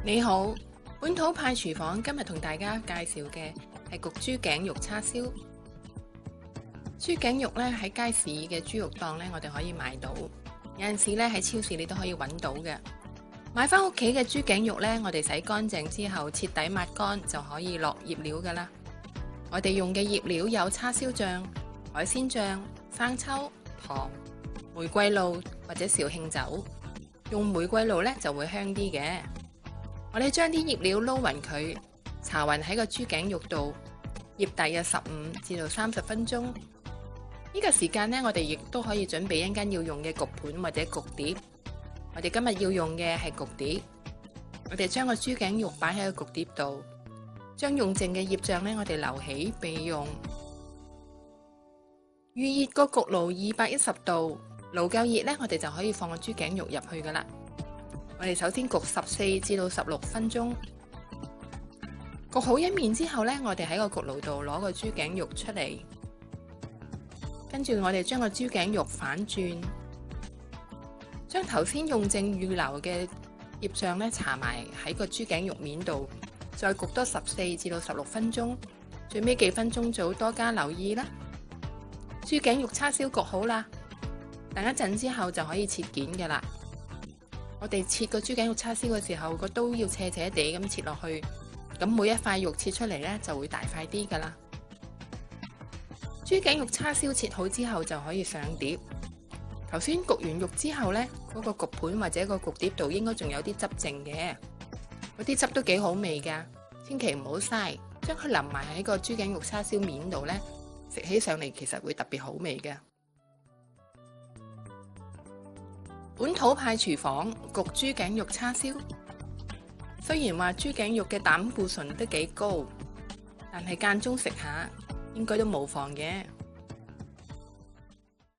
你好，本土派廚房今日同大家介紹嘅係焗豬頸肉叉燒。豬頸肉咧喺街市嘅豬肉檔咧，我哋可以買到。有陣時咧喺超市你都可以揾到嘅。買翻屋企嘅豬頸肉咧，我哋洗乾淨之後徹底抹乾就可以落醃料噶啦。我哋用嘅醃料有叉燒醬、海鮮醬、生抽、糖、玫瑰露或者紹興酒。用玫瑰露咧就會香啲嘅。我哋將啲醃料撈勻佢，搽勻喺個豬頸肉度，醃大約15至到30分鐘。呢個時間呢，我哋亦都可以準備一間要用嘅焗盤或者焗碟。我哋今日要用嘅係焗碟。我哋將個豬頸肉擺喺個焗碟度，將用剩嘅醃醬呢，我哋留起備用。預熱個焗爐210度，爐夠熱呢，我哋就可以放個豬頸肉入去噶啦。我哋首先焗14至到16分鐘，焗好一面之後呢，我哋喺個焗爐度攞個豬頸肉出嚟，跟住我哋將個豬頸肉反轉，將頭先用剩預留嘅醃醬呢搽埋喺個豬頸肉面度，再焗多14至到16分鐘，最尾幾分鐘就多加留意啦。豬頸肉叉燒焗好啦，等一陣之後就可以切件噶啦。我哋切個豬頸肉叉燒嘅時候，個刀要斜斜地咁切落去，咁每一塊肉切出嚟呢就會大塊啲噶啦。豬頸肉叉燒切好之後就可以上碟。頭先焗完肉之後呢，嗰個焗盤或者個焗碟度應該仲有啲汁剩嘅，嗰啲汁都幾好味噶，千祈唔好嘥，將佢淋埋喺個豬頸肉叉燒面度呢，食起上嚟其實會特別好味嘅。本土派廚房焗豬頸肉叉燒，雖然話豬頸肉嘅膽固醇都幾高，但係間中食下應該都無妨嘅。